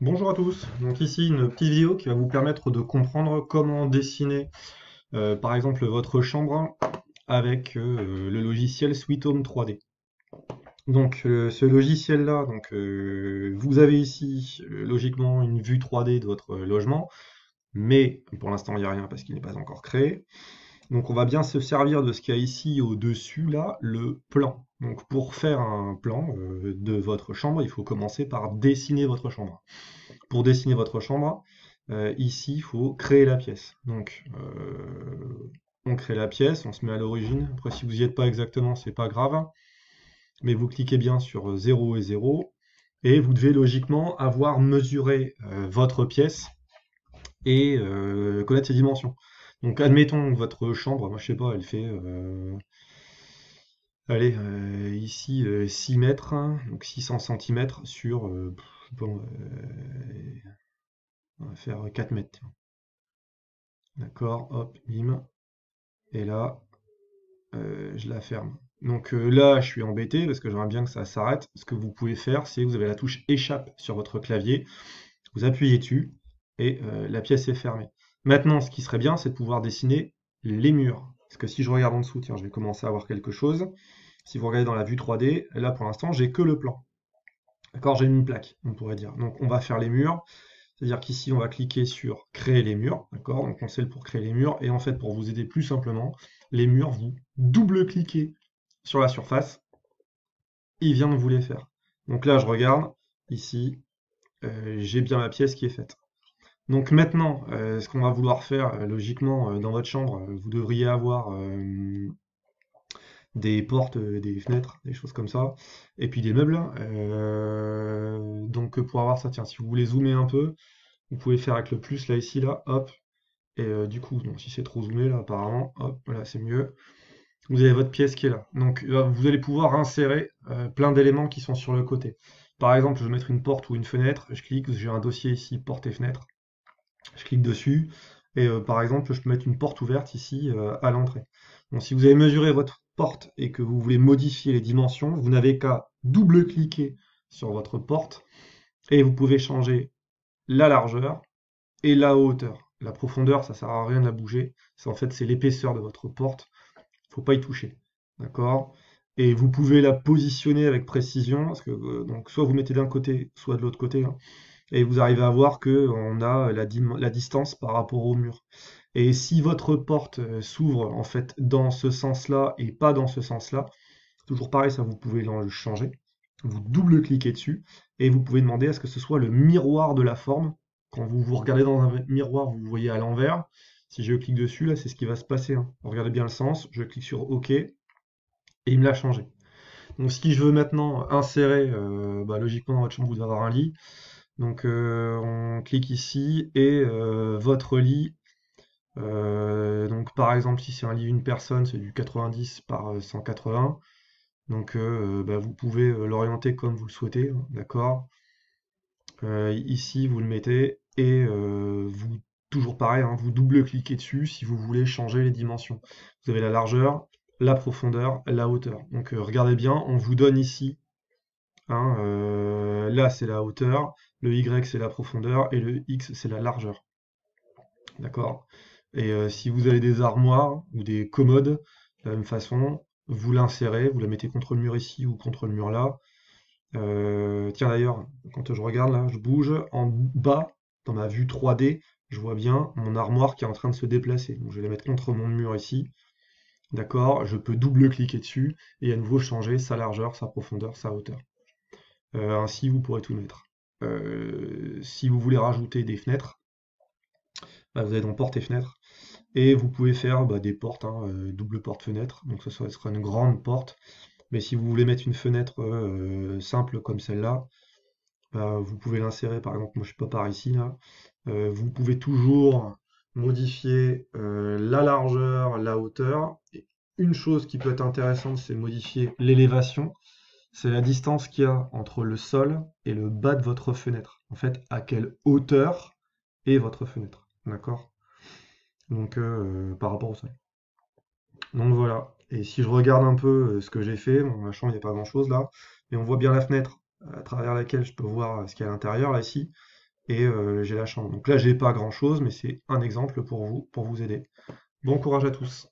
Bonjour à tous, donc ici une petite vidéo qui va vous permettre de comprendre comment dessiner par exemple votre chambre avec le logiciel Sweet Home 3D. Donc ce logiciel-là, vous avez ici logiquement une vue 3D de votre logement, mais pour l'instant il n'y a rien parce qu'il n'est pas encore créé. Donc on va bien se servir de ce qu'il y a ici au-dessus là, le plan. Donc pour faire un plan de votre chambre, il faut commencer par dessiner votre chambre. Pour dessiner votre chambre, ici, il faut créer la pièce. Donc, on crée la pièce, on se met à l'origine. Après, si vous n'y êtes pas exactement, c'est pas grave. Mais vous cliquez bien sur 0 et 0. Et vous devez logiquement avoir mesuré votre pièce et connaître ses dimensions. Donc, admettons que votre chambre, moi je sais pas, elle fait, allez, ici 6 mètres, hein, donc 600 centimètres sur, bon, on va faire 4 mètres. D'accord, hop, bim. Et là, je la ferme. Donc là, je suis embêté parce que j'aimerais bien que ça s'arrête. Ce que vous pouvez faire, c'est vous avez la touche échappe sur votre clavier, vous appuyez dessus et la pièce est fermée. Maintenant, ce qui serait bien, c'est de pouvoir dessiner les murs. Parce que si je regarde en dessous, tiens, je vais commencer à voir quelque chose. Si vous regardez dans la vue 3D, là pour l'instant, j'ai que le plan. D'accord, j'ai une plaque, on pourrait dire. Donc on va faire les murs. C'est-à-dire qu'ici, on va cliquer sur créer les murs, d'accord? Donc on sait pour créer les murs, et en fait, pour vous aider plus simplement, les murs, vous double-cliquez sur la surface, il vient de vous les faire. Donc là, je regarde, ici, j'ai bien ma pièce qui est faite. Donc maintenant, ce qu'on va vouloir faire, logiquement, dans votre chambre, vous devriez avoir des portes, des fenêtres, des choses comme ça, et puis des meubles, hein. Donc pour avoir ça, tiens, si vous voulez zoomer un peu, vous pouvez faire avec le plus là, ici, là, hop. Et du coup, donc, si c'est trop zoomé là, apparemment, hop, là c'est mieux. Vous avez votre pièce qui est là. Donc vous allez pouvoir insérer plein d'éléments qui sont sur le côté. Par exemple, je vais mettre une porte ou une fenêtre, je clique, j'ai un dossier ici, porte et fenêtre. Je clique dessus, et par exemple, je peux mettre une porte ouverte ici à l'entrée. Donc si vous avez mesuré votre porte et que vous voulez modifier les dimensions, vous n'avez qu'à double-cliquer sur votre porte, et vous pouvez changer la largeur, et la hauteur. La profondeur, ça sert à rien de la bouger. C'est en fait c'est l'épaisseur de votre porte. Il ne faut pas y toucher. D'accord? Et vous pouvez la positionner avec précision, parce que donc soit vous mettez d'un côté, soit de l'autre côté, hein, et vous arrivez à voir que on a la distance par rapport au mur. Et si votre porte s'ouvre en fait dans ce sens-là et pas dans ce sens-là, toujours pareil, ça vous pouvez le changer. Vous double-cliquez dessus et vous pouvez demander à ce que ce soit le miroir de la forme. Quand vous regardez dans un miroir, vous voyez à l'envers. Si je clique dessus, là, c'est ce qui va se passer, hein. Regardez bien le sens, je clique sur OK et il me l'a changé. Donc si je veux maintenant insérer, logiquement dans votre chambre, vous devez avoir un lit. Donc on clique ici et votre lit, donc par exemple si c'est un lit une personne, c'est du 90 par 180. Donc vous pouvez l'orienter comme vous le souhaitez, hein, d'accord? Ici, vous le mettez et vous, toujours pareil, hein, vous double-cliquez dessus si vous voulez changer les dimensions. Vous avez la largeur, la profondeur, la hauteur. Donc regardez bien, on vous donne ici, hein, là c'est la hauteur, le Y c'est la profondeur et le X c'est la largeur. D'accord? Et si vous avez des armoires ou des commodes, de la même façon, vous l'insérez, vous la mettez contre le mur ici ou contre le mur là. Tiens d'ailleurs, quand je regarde là, je bouge en bas, dans ma vue 3D, je vois bien mon armoire qui est en train de se déplacer. Donc je vais la mettre contre mon mur ici. D'accord? Je peux double-cliquer dessus et à nouveau changer sa largeur, sa profondeur, sa hauteur. Ainsi, vous pourrez tout mettre. Si vous voulez rajouter des fenêtres, vous allez dans porte et fenêtres. Et vous pouvez faire des portes, hein, double porte-fenêtre. Donc ça sera une grande porte. Mais si vous voulez mettre une fenêtre simple comme celle-là, vous pouvez l'insérer, par exemple, moi je suis pas par ici là. Vous pouvez toujours modifier la largeur, la hauteur. Et une chose qui peut être intéressante, c'est modifier l'élévation. C'est la distance qu'il y a entre le sol et le bas de votre fenêtre. En fait, à quelle hauteur est votre fenêtre. D'accord? Donc par rapport au sol. Donc voilà. Et si je regarde un peu ce que j'ai fait, bon, ma chambre, il n'y a pas grand-chose là, mais on voit bien la fenêtre à travers laquelle je peux voir ce qu'il y a à l'intérieur là ici. et j'ai la chambre. Donc là, j'ai pas grand-chose, mais c'est un exemple pour vous aider. Bon courage à tous.